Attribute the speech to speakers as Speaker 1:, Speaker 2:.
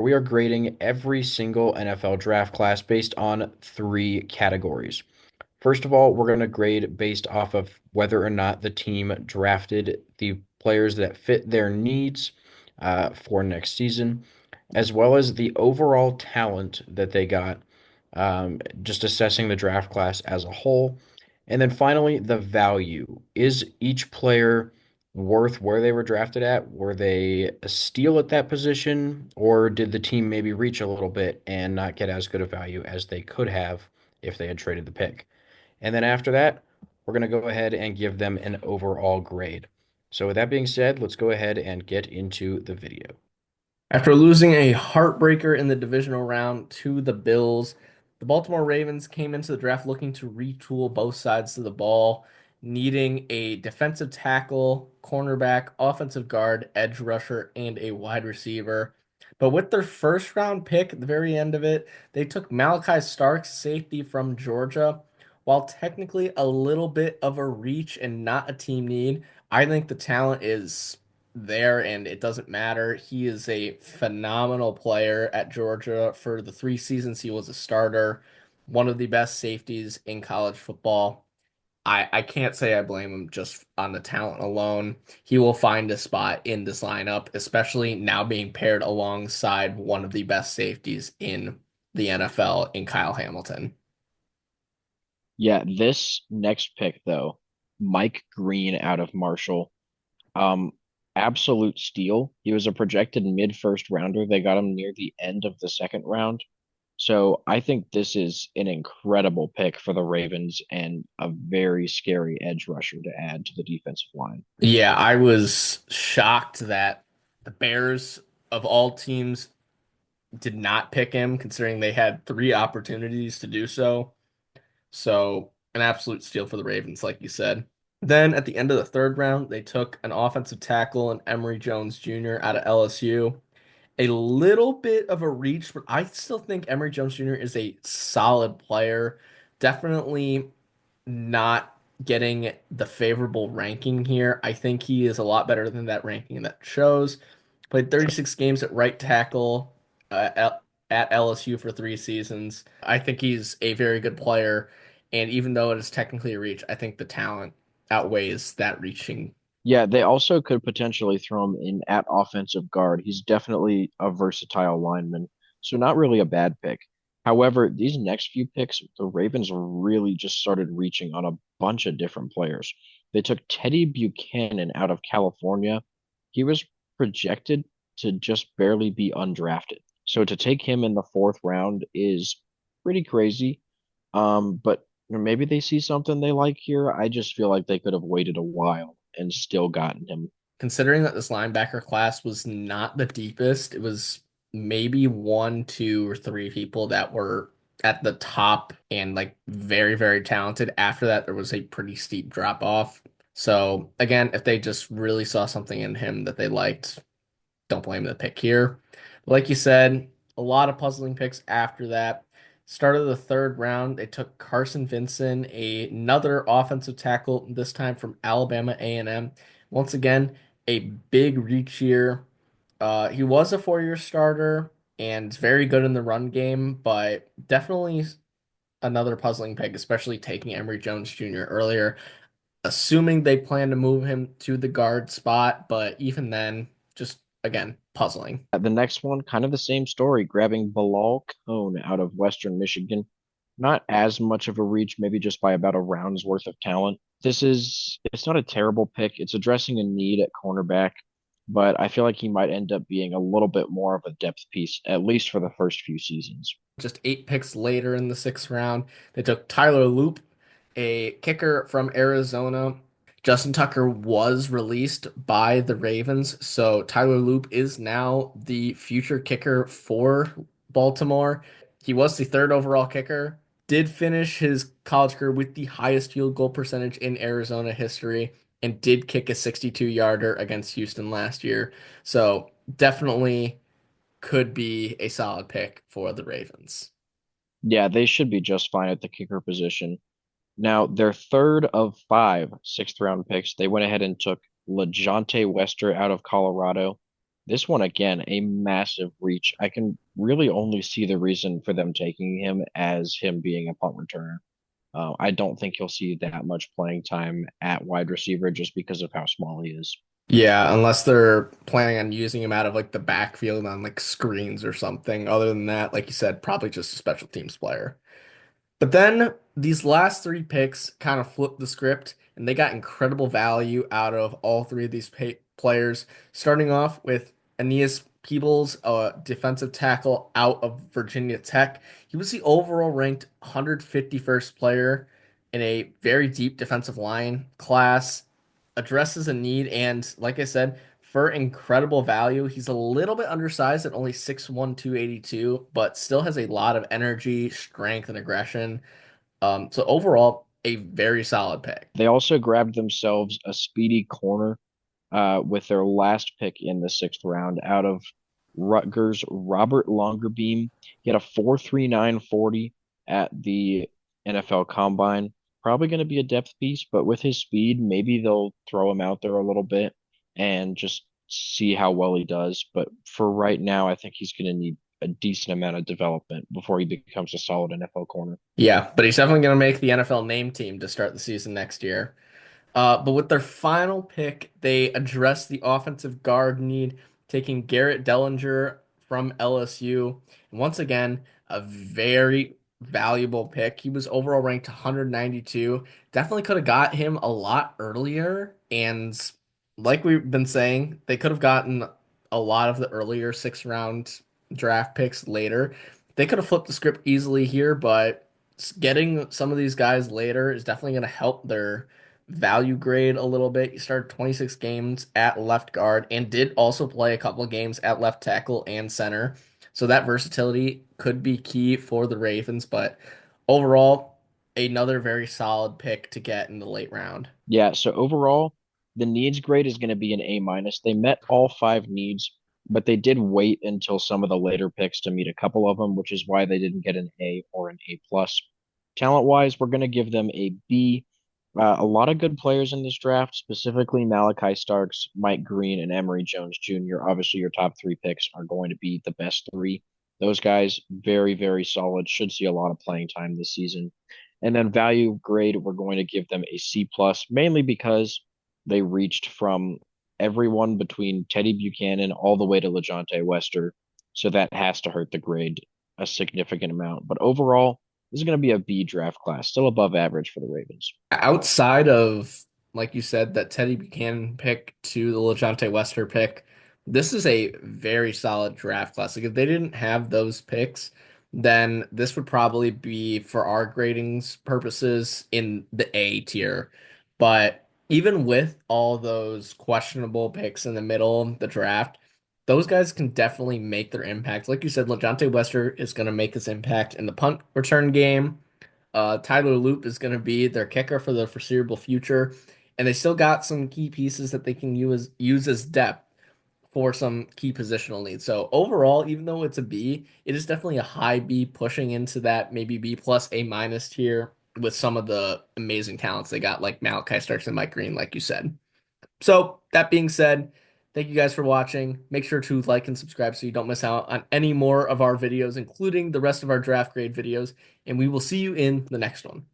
Speaker 1: We are grading every single NFL draft class based on three categories. First of all, we're going to grade based off of whether or not the team drafted the players that fit their needs for next season, as well as the overall talent that they got, just assessing the draft class as a whole. And then finally, the value. Is each player worth where they were drafted at? Were they a steal at that position, or did the team maybe reach a little bit and not get as good a value as they could have if they had traded the pick? And then after that, we're going to go ahead and give them an overall grade. So with that being said, let's go ahead and get into the video.
Speaker 2: After losing a heartbreaker in the divisional round to the Bills, the Baltimore Ravens came into the draft looking to retool both sides of the ball, needing a defensive tackle, cornerback, offensive guard, edge rusher, and a wide receiver. But with their first round pick at the very end of it, they took Malachi Starks, safety from Georgia. While technically a little bit of a reach and not a team need, I think the talent is there and it doesn't matter. He is a phenomenal player at Georgia for the 3 seasons he was a starter, one of the best safeties in college football. I can't say I blame him just on the talent alone. He will find a spot in this lineup, especially now being paired alongside one of the best safeties in the NFL in Kyle Hamilton.
Speaker 3: Yeah, this next pick though, Mike Green out of Marshall, um, absolute steal. He was a projected mid-first rounder. They got him near the end of the second round. So I think this is an incredible pick for the Ravens and a very scary edge rusher to add to the defensive line.
Speaker 2: Yeah, I was shocked that the Bears of all teams did not pick him, considering they had 3 opportunities to do so. So, an absolute steal for the Ravens, like you said. Then at the end of the third round, they took an offensive tackle and Emory Jones Jr. out of LSU. A little bit of a reach, but I still think Emory Jones Jr. is a solid player. Definitely not getting the favorable ranking here. I think he is a lot better than that ranking that shows. Played 36 games at right tackle at LSU for 3 seasons. I think he's a very good player. And even though it is technically a reach, I think the talent outweighs that reaching.
Speaker 3: Yeah, they also could potentially throw him in at offensive guard. He's definitely a versatile lineman, so not really a bad pick. However, these next few picks, the Ravens really just started reaching on a bunch of different players. They took Teddy Buchanan out of California. He was projected to just barely be undrafted. So to take him in the fourth round is pretty crazy. But maybe they see something they like here. I just feel like they could have waited a while and still gotten him.
Speaker 2: Considering that this linebacker class was not the deepest, it was maybe one, two, or three people that were at the top and like very, very talented. After that, there was a pretty steep drop off. So again, if they just really saw something in him that they liked, don't blame the pick here. Like you said, a lot of puzzling picks after that. Start of the third round, they took Carson Vinson, another offensive tackle, this time from Alabama A&M. Once again, a big reach here. He was a 4-year starter and very good in the run game, but definitely another puzzling pick, especially taking Emory Jones Jr. earlier, assuming they plan to move him to the guard spot, but even then, just again, puzzling.
Speaker 3: The next one, kind of the same story, grabbing Bilal Cone out of Western Michigan. Not as much of a reach, maybe just by about a round's worth of talent. It's not a terrible pick. It's addressing a need at cornerback, but I feel like he might end up being a little bit more of a depth piece, at least for the first few seasons.
Speaker 2: Just 8 picks later in the sixth round, they took Tyler Loop, a kicker from Arizona. Justin Tucker was released by the Ravens, so Tyler Loop is now the future kicker for Baltimore. He was the third overall kicker, did finish his college career with the highest field goal percentage in Arizona history, and did kick a 62-yarder against Houston last year. So definitely could be a solid pick for the Ravens.
Speaker 3: Yeah, they should be just fine at the kicker position. Now, their third of five sixth round picks, they went ahead and took LeJontay Wester out of Colorado. This one again, a massive reach. I can really only see the reason for them taking him as him being a punt returner. I don't think he'll see that much playing time at wide receiver just because of how small he is.
Speaker 2: Yeah, unless they're planning on using him out of like the backfield on like screens or something. Other than that, like you said, probably just a special teams player. But then these last three picks kind of flipped the script, and they got incredible value out of all three of these players. Starting off with Aeneas Peebles, a defensive tackle out of Virginia Tech. He was the overall ranked 151st player in a very deep defensive line class. Addresses a need, and like I said, for incredible value, he's a little bit undersized at only 6'1", 282, but still has a lot of energy, strength, and aggression. So overall, a very solid pick.
Speaker 3: They also grabbed themselves a speedy corner with their last pick in the sixth round out of Rutgers, Robert Longerbeam. He had a 4.39 40 at the NFL Combine. Probably going to be a depth piece, but with his speed, maybe they'll throw him out there a little bit and just see how well he does. But for right now, I think he's going to need a decent amount of development before he becomes a solid NFL corner.
Speaker 2: Yeah, but he's definitely going to make the NFL name team to start the season next year. But with their final pick, they addressed the offensive guard need, taking Garrett Dellinger from LSU. And once again, a very valuable pick. He was overall ranked 192. Definitely could have got him a lot earlier. And like we've been saying, they could have gotten a lot of the earlier 6th round draft picks later. They could have flipped the script easily here, but getting some of these guys later is definitely going to help their value grade a little bit. He started 26 games at left guard and did also play a couple of games at left tackle and center. So that versatility could be key for the Ravens, but overall, another very solid pick to get in the late round.
Speaker 3: Yeah, so overall, the needs grade is going to be an A minus. They met all five needs, but they did wait until some of the later picks to meet a couple of them, which is why they didn't get an A or an A plus. Talent wise, we're going to give them a B. A lot of good players in this draft, specifically Malachi Starks, Mike Green, and Emory Jones Jr. Obviously, your top three picks are going to be the best three. Those guys, very, very solid. Should see a lot of playing time this season. And then value grade, we're going to give them a C plus, mainly because they reached from everyone between Teddy Buchanan all the way to LeJontay Wester. So that has to hurt the grade a significant amount. But overall, this is going to be a B draft class, still above average for the Ravens.
Speaker 2: Outside of, like you said, that Teddy Buchanan pick to the LeJontay Wester pick, this is a very solid draft class. Like if they didn't have those picks, then this would probably be for our gradings purposes in the A tier. But even with all those questionable picks in the middle of the draft, those guys can definitely make their impact. Like you said, LeJontay Wester is going to make his impact in the punt return game. Tyler Loop is going to be their kicker for the foreseeable future, and they still got some key pieces that they can use as depth for some key positional needs. So overall, even though it's a B, it is definitely a high B, pushing into that maybe B plus A minus tier with some of the amazing talents they got, like Malachi Starks and Mike Green, like you said. So that being said, thank you guys for watching. Make sure to like and subscribe so you don't miss out on any more of our videos, including the rest of our draft grade videos. And we will see you in the next one.